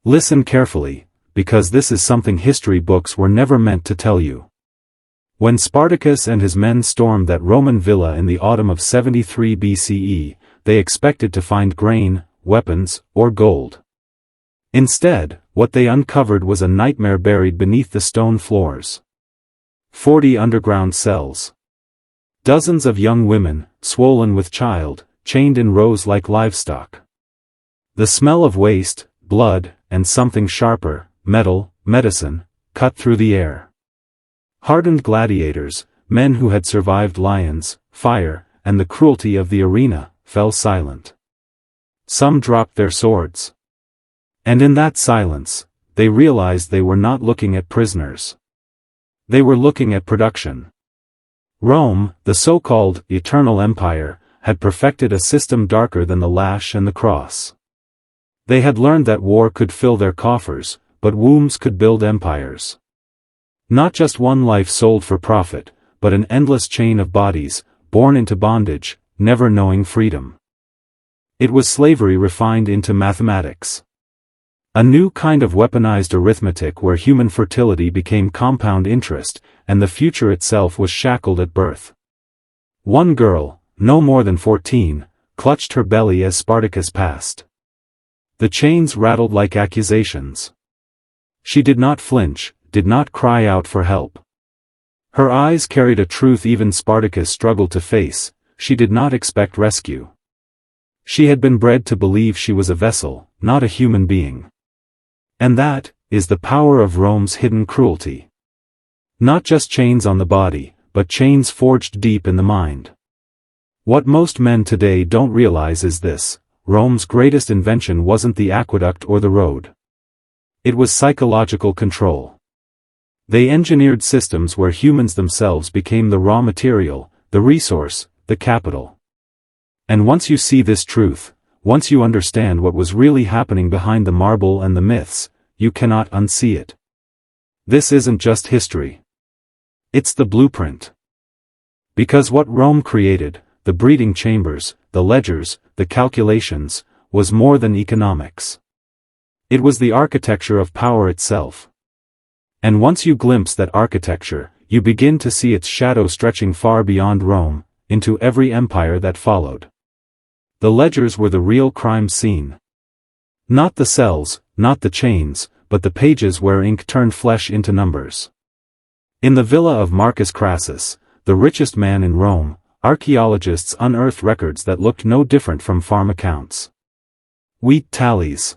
Listen carefully, because this is something history books were never meant to tell you. When Spartacus and his men stormed that Roman villa in the autumn of 73 BCE, they expected to find grain, weapons, or gold. Instead, what they uncovered was a nightmare buried beneath the stone floors. 40 underground cells. Dozens of young women, swollen with child, chained in rows like livestock. The smell of waste, blood, and something sharper, metal, medicine, cut through the air. Hardened gladiators, men who had survived lions, fire, and the cruelty of the arena, fell silent. Some dropped their swords. And in that silence, they realized they were not looking at prisoners. They were looking at production. Rome, the so-called eternal empire, had perfected a system darker than the lash and the cross. They had learned that war could fill their coffers, but wombs could build empires. Not just one life sold for profit, but an endless chain of bodies, born into bondage, never knowing freedom. It was slavery refined into mathematics. A new kind of weaponized arithmetic where human fertility became compound interest, and the future itself was shackled at birth. One girl, no more than 14, clutched her belly as Spartacus passed. The chains rattled like accusations. She did not flinch, did not cry out for help. Her eyes carried a truth even Spartacus struggled to face: she did not expect rescue. She had been bred to believe she was a vessel, not a human being. And that is the power of Rome's hidden cruelty. Not just chains on the body, but chains forged deep in the mind. What most men today don't realize is this: Rome's greatest invention wasn't the aqueduct or the road. It was psychological control. They engineered systems where humans themselves became the raw material, the resource, the capital. And once you see this truth, once you understand what was really happening behind the marble and the myths, you cannot unsee it. This isn't just history. It's the blueprint. Because what Rome created, the breeding chambers, the ledgers, the calculations, was more than economics. It was the architecture of power itself. And once you glimpse that architecture, you begin to see its shadow stretching far beyond Rome, into every empire that followed. The ledgers were the real crime scene. Not the cells, not the chains, but the pages where ink turned flesh into numbers. In the villa of Marcus Crassus, the richest man in Rome, archaeologists unearthed records that looked no different from farm accounts. Wheat tallies.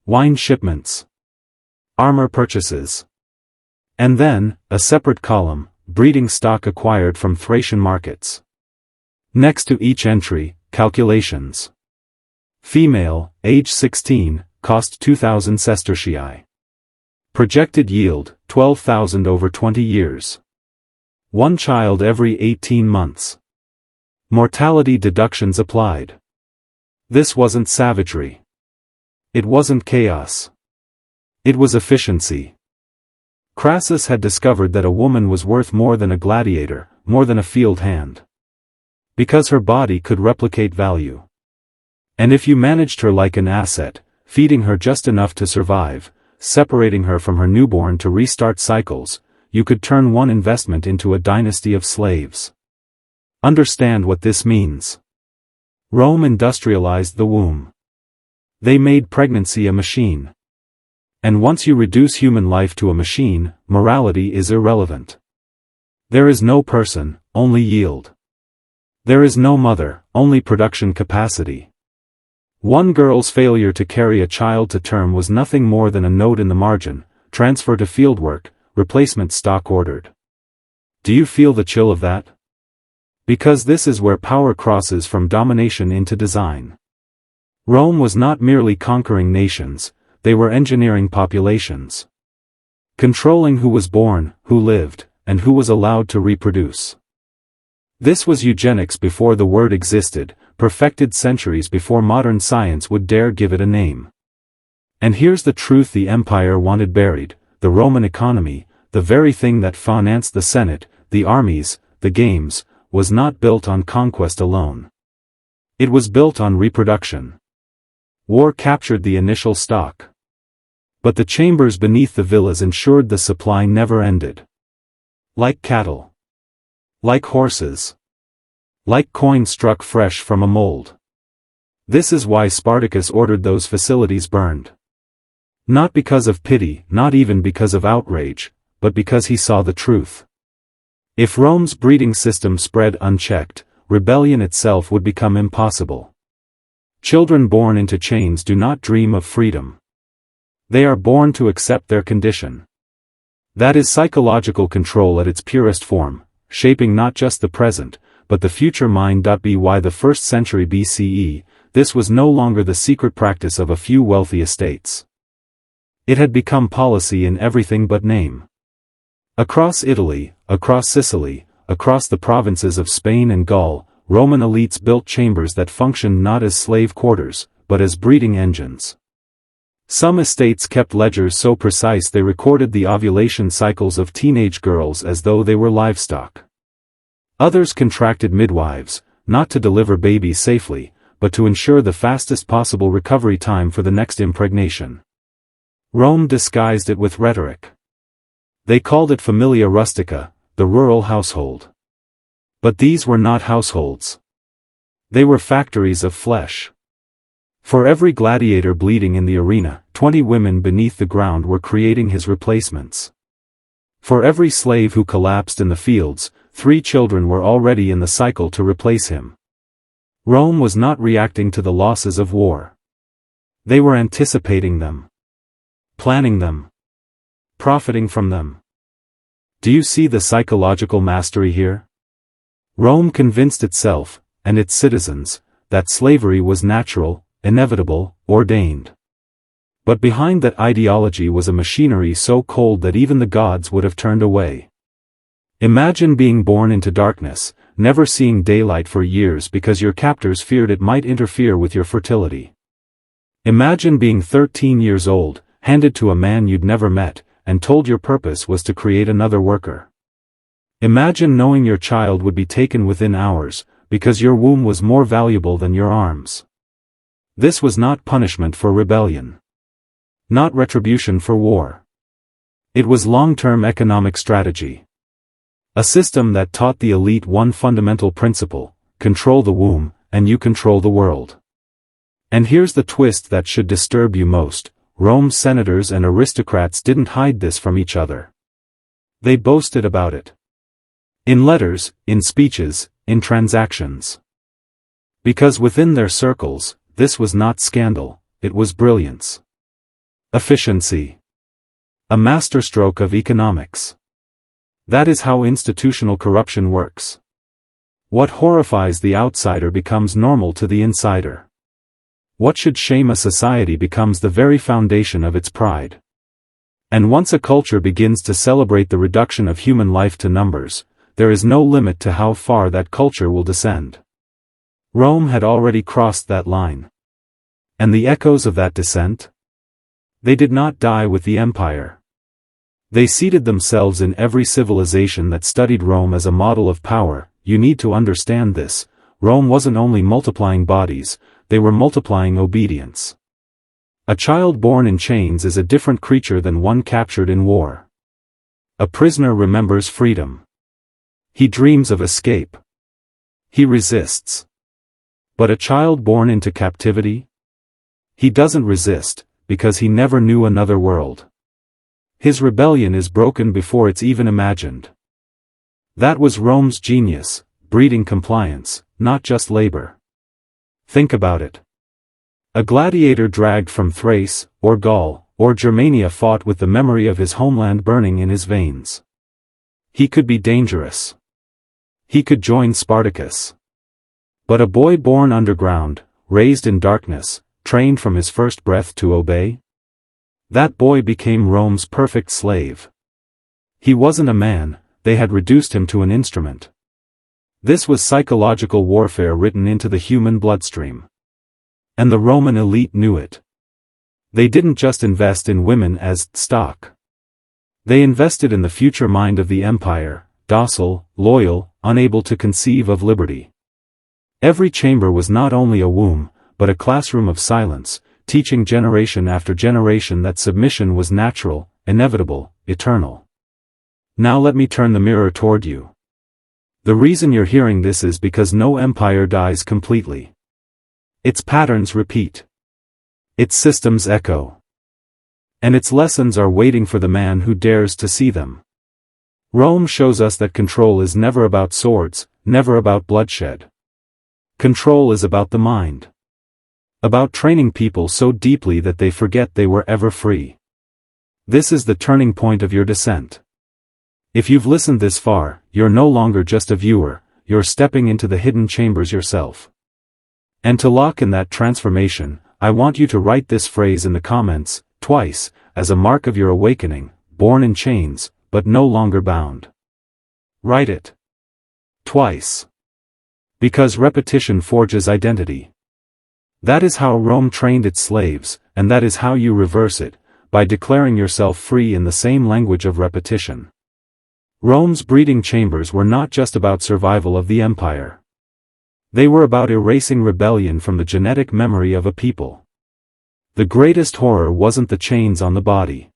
Wine shipments. Armor purchases. And then, a separate column, breeding stock acquired from Thracian markets. Next to each entry, calculations. Female, age 16, cost 2,000 sestertii. Projected yield, 12,000 over 20 years. One child every 18 months. Mortality deductions applied. This wasn't savagery. It wasn't chaos. It was efficiency. Crassus had discovered that a woman was worth more than a gladiator, more than a field hand. Because her body could replicate value. And if you managed her like an asset, feeding her just enough to survive, separating her from her newborn to restart cycles, you could turn one investment into a dynasty of slaves. Understand what this means. Rome industrialized the womb. They made pregnancy a machine. And once you reduce human life to a machine, morality is irrelevant. There is no person, only yield. There is no mother, only production capacity. One girl's failure to carry a child to term was nothing more than a note in the margin: transfer to fieldwork, replacement stock ordered. Do you feel the chill of that? Because this is where power crosses from domination into design. Rome was not merely conquering nations, they were engineering populations. Controlling who was born, who lived, and who was allowed to reproduce. This was eugenics before the word existed, perfected centuries before modern science would dare give it a name. And here's the truth the empire wanted buried: the Roman economy, the very thing that financed the Senate, the armies, the games, was not built on conquest alone. It was built on reproduction. War captured the initial stock. But the chambers beneath the villas ensured the supply never ended. Like cattle. Like horses. Like coin struck fresh from a mold. This is why Spartacus ordered those facilities burned. Not because of pity, not even because of outrage, but because he saw the truth. If Rome's breeding system spread unchecked, rebellion itself would become impossible. Children born into chains do not dream of freedom. They are born to accept their condition. That is psychological control at its purest form, shaping not just the present, but the future mind. By the 1st century BCE, this was no longer the secret practice of a few wealthy estates. It had become policy in everything but name. Across Italy, across Sicily, across the provinces of Spain and Gaul, Roman elites built chambers that functioned not as slave quarters, but as breeding engines. Some estates kept ledgers so precise they recorded the ovulation cycles of teenage girls as though they were livestock. Others contracted midwives, not to deliver babies safely, but to ensure the fastest possible recovery time for the next impregnation. Rome disguised it with rhetoric. They called it familia rustica, the rural household. But these were not households. They were factories of flesh. For every gladiator bleeding in the arena, 20 women beneath the ground were creating his replacements. For every slave who collapsed in the fields, 3 children were already in the cycle to replace him. Rome was not reacting to the losses of war. They were anticipating them. Planning them. Profiting from them. Do you see the psychological mastery here? Rome convinced itself, and its citizens, that slavery was natural, inevitable, ordained. But behind that ideology was a machinery so cold that even the gods would have turned away. Imagine being born into darkness, never seeing daylight for years because your captors feared it might interfere with your fertility. Imagine being 13 years old, handed to a man you'd never met, and told your purpose was to create another worker. Imagine knowing your child would be taken within hours, because your womb was more valuable than your arms. This was not punishment for rebellion. Not retribution for war. It was long-term economic strategy. A system that taught the elite one fundamental principle: control the womb, and you control the world. And here's the twist that should disturb you most: Rome's senators and aristocrats didn't hide this from each other. They boasted about it. In letters, in speeches, in transactions. Because within their circles, this was not scandal, it was brilliance. Efficiency. A masterstroke of economics. That is how institutional corruption works. What horrifies the outsider becomes normal to the insider. What should shame a society becomes the very foundation of its pride. And once a culture begins to celebrate the reduction of human life to numbers, there is no limit to how far that culture will descend. Rome had already crossed that line. And the echoes of that descent? They did not die with the empire. They seated themselves in every civilization that studied Rome as a model of power. You need to understand this: Rome wasn't only multiplying bodies, they were multiplying obedience. A child born in chains is a different creature than one captured in war. A prisoner remembers freedom. He dreams of escape. He resists. But a child born into captivity? He doesn't resist, because he never knew another world. His rebellion is broken before it's even imagined. That was Rome's genius, breeding compliance, not just labor. Think about it. A gladiator dragged from Thrace, or Gaul, or Germania fought with the memory of his homeland burning in his veins. He could be dangerous. He could join Spartacus. But a boy born underground, raised in darkness, trained from his first breath to obey? That boy became Rome's perfect slave. He wasn't a man, they had reduced him to an instrument. This was psychological warfare written into the human bloodstream. And the Roman elite knew it. They didn't just invest in women as stock. They invested in the future mind of the empire, docile, loyal, unable to conceive of liberty. Every chamber was not only a womb, but a classroom of silence, teaching generation after generation that submission was natural, inevitable, eternal. Now let me turn the mirror toward you. The reason you're hearing this is because no empire dies completely. Its patterns repeat. Its systems echo. And its lessons are waiting for the man who dares to see them. Rome shows us that control is never about swords, never about bloodshed. Control is about the mind. About training people so deeply that they forget they were ever free. This is the turning point of your descent. If you've listened this far, you're no longer just a viewer, you're stepping into the hidden chambers yourself. And to lock in that transformation, I want you to write this phrase in the comments, twice, as a mark of your awakening, born in chains, but no longer bound. Write it. Twice. Because repetition forges identity. That is how Rome trained its slaves, and that is how you reverse it, by declaring yourself free in the same language of repetition. Rome's breeding chambers were not just about survival of the empire. They were about erasing rebellion from the genetic memory of a people. The greatest horror wasn't the chains on the body.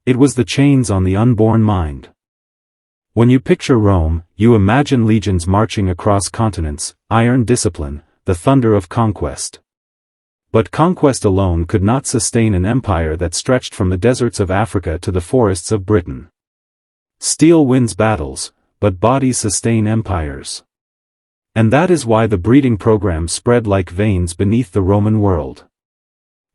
It was the chains on the unborn mind. When you picture Rome, you imagine legions marching across continents, iron discipline, the thunder of conquest. But conquest alone could not sustain an empire that stretched from the deserts of Africa to the forests of Britain. Steel wins battles, but bodies sustain empires. And that is why the breeding program spread like veins beneath the Roman world.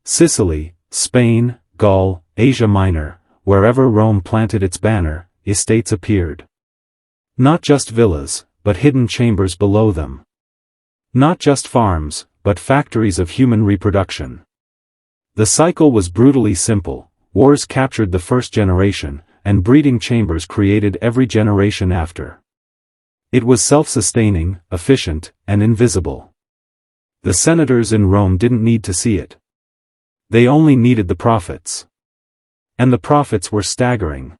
Sicily, Spain, Gaul, Asia Minor, wherever Rome planted its banner, estates appeared. Not just villas, but hidden chambers below them. Not just farms, but factories of human reproduction. The cycle was brutally simple: wars captured the first generation, and breeding chambers created every generation after. It was self-sustaining, efficient, and invisible. The senators in Rome didn't need to see it. They only needed the profits. And the profits were staggering.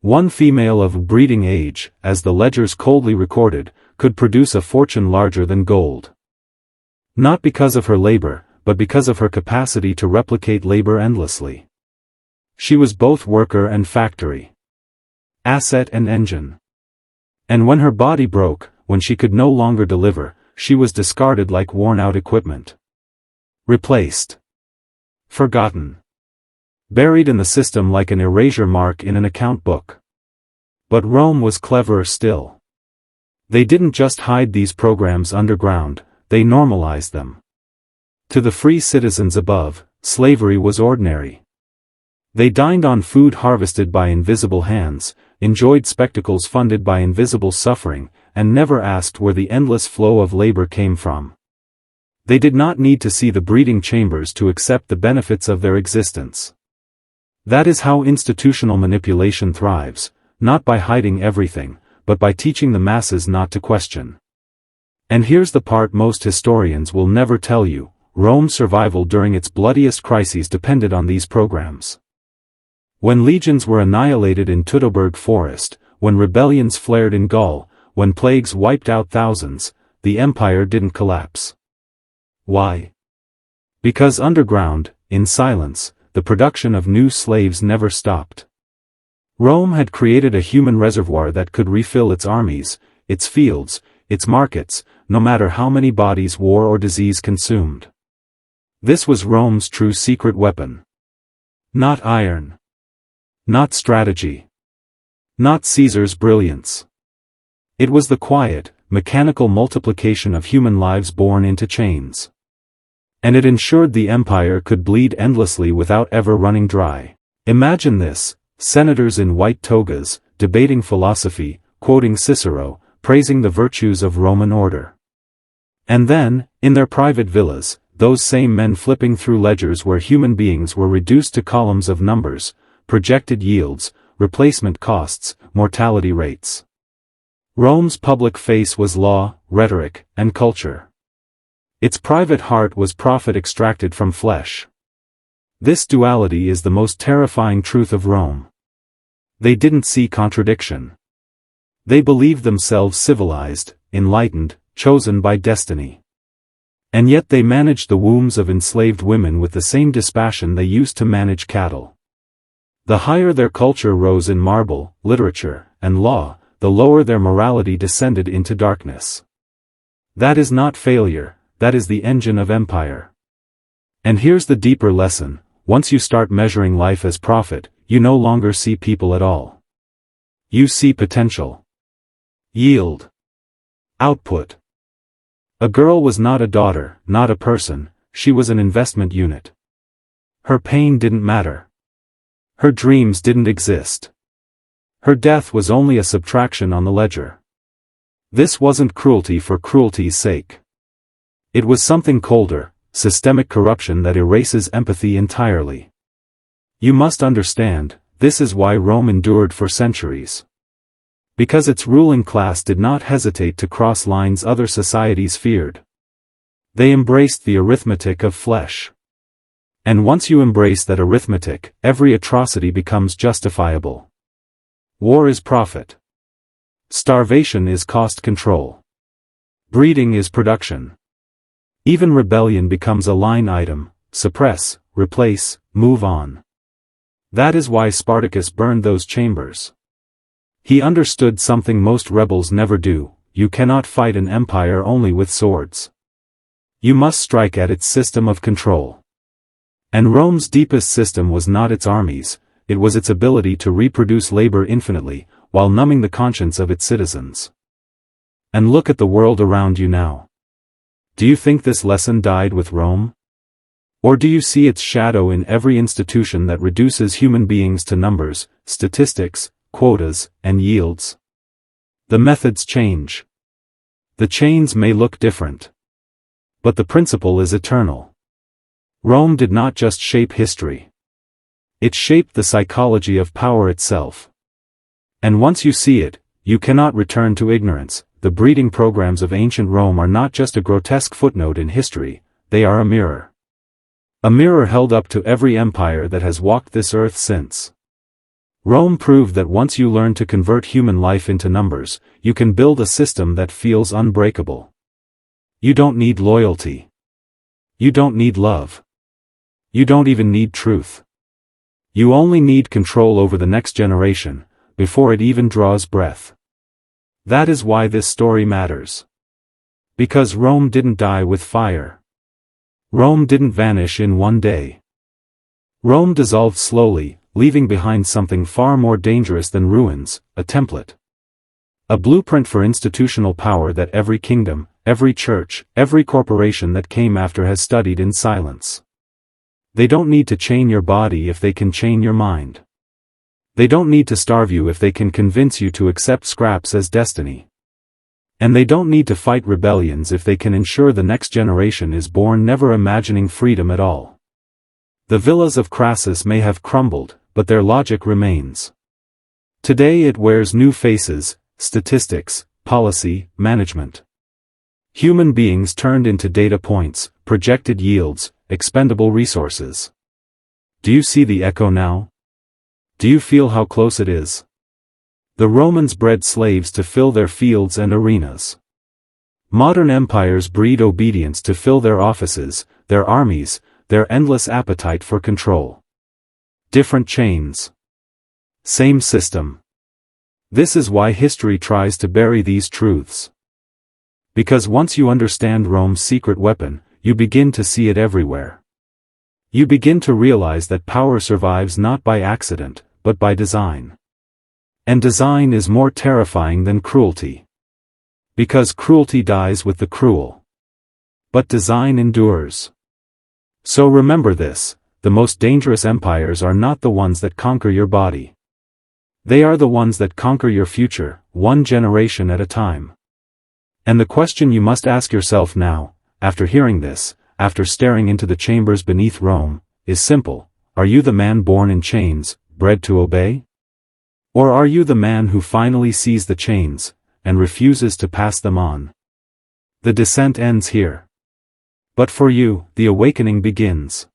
One female of breeding age, as the ledgers coldly recorded, could produce a fortune larger than gold. Not because of her labor, but because of her capacity to replicate labor endlessly. She was both worker and factory. Asset and engine. And when her body broke, when she could no longer deliver, she was discarded like worn-out equipment. Replaced. Forgotten. Buried in the system like an erasure mark in an account book. But Rome was cleverer still. They didn't just hide these programs underground, they normalized them. To the free citizens above, slavery was ordinary. They dined on food harvested by invisible hands, enjoyed spectacles funded by invisible suffering, and never asked where the endless flow of labor came from. They did not need to see the breeding chambers to accept the benefits of their existence. That is how institutional manipulation thrives, not by hiding everything, but by teaching the masses not to question. And here's the part most historians will never tell you: Rome's survival during its bloodiest crises depended on these programs. When legions were annihilated in Teutoburg Forest, when rebellions flared in Gaul, when plagues wiped out thousands, the empire didn't collapse. Why? Because underground, in silence, the production of new slaves never stopped. Rome had created a human reservoir that could refill its armies, its fields, its markets, no matter how many bodies war or disease consumed. This was Rome's true secret weapon. Not iron. Not strategy. Not Caesar's brilliance. It was the quiet, mechanical multiplication of human lives born into chains. And it ensured the empire could bleed endlessly without ever running dry. Imagine this: senators in white togas, debating philosophy, quoting Cicero, praising the virtues of Roman order. And then, in their private villas, those same men flipping through ledgers where human beings were reduced to columns of numbers, projected yields, replacement costs, mortality rates. Rome's public face was law, rhetoric, and culture. Its private heart was profit extracted from flesh. This duality is the most terrifying truth of Rome. They didn't see contradiction. They believed themselves civilized, enlightened, chosen by destiny. And yet they managed the wombs of enslaved women with the same dispassion they used to manage cattle. The higher their culture rose in marble, literature, and law, the lower their morality descended into darkness. That is not failure, that is the engine of empire. And here's the deeper lesson: once you start measuring life as profit, you no longer see people at all. You see potential. Yield. Output. A girl was not a daughter, not a person, she was an investment unit. Her pain didn't matter. Her dreams didn't exist. Her death was only a subtraction on the ledger. This wasn't cruelty for cruelty's sake. It was something colder, systemic corruption that erases empathy entirely. You must understand, this is why Rome endured for centuries. Because its ruling class did not hesitate to cross lines other societies feared. They embraced the arithmetic of flesh. And once you embrace that arithmetic, every atrocity becomes justifiable. War is profit. Starvation is cost control. Breeding is production. Even rebellion becomes a line item: suppress, replace, move on. That is why Spartacus burned those chambers. He understood something most rebels never do: you cannot fight an empire only with swords. You must strike at its system of control. And Rome's deepest system was not its armies, it was its ability to reproduce labor infinitely, while numbing the conscience of its citizens. And look at the world around you now. Do you think this lesson died with Rome? Or do you see its shadow in every institution that reduces human beings to numbers, statistics, quotas, and yields? The methods change. The chains may look different. But the principle is eternal. Rome did not just shape history. It shaped the psychology of power itself. And once you see it, you cannot return to ignorance. The breeding programs of ancient Rome are not just a grotesque footnote in history, they are a mirror. A mirror held up to every empire that has walked this earth since. Rome proved that once you learn to convert human life into numbers, you can build a system that feels unbreakable. You don't need loyalty. You don't need love. You don't even need truth. You only need control over the next generation, before it even draws breath. That is why this story matters. Because Rome didn't die with fire. Rome didn't vanish in one day. Rome dissolved slowly, leaving behind something far more dangerous than ruins: a template. A blueprint for institutional power that every kingdom, every church, every corporation that came after has studied in silence. They don't need to chain your body if they can chain your mind. They don't need to starve you if they can convince you to accept scraps as destiny. And they don't need to fight rebellions if they can ensure the next generation is born never imagining freedom at all. The villas of Crassus may have crumbled, but their logic remains. Today it wears new faces: statistics, policy, management. Human beings turned into data points, projected yields, expendable resources. Do you see the echo now? Do you feel how close it is? The Romans bred slaves to fill their fields and arenas. Modern empires breed obedience to fill their offices, their armies, their endless appetite for control. Different chains. Same system. This is why history tries to bury these truths. Because once you understand Rome's secret weapon, you begin to see it everywhere. You begin to realize that power survives not by accident, but by design. And design is more terrifying than cruelty. Because cruelty dies with the cruel. But design endures. So remember this: the most dangerous empires are not the ones that conquer your body. They are the ones that conquer your future, one generation at a time. And the question you must ask yourself now, after hearing this, after staring into the chambers beneath Rome, is simple: are you the man born in chains, bred to obey? Or are you the man who finally sees the chains, and refuses to pass them on? The descent ends here. But for you, the awakening begins.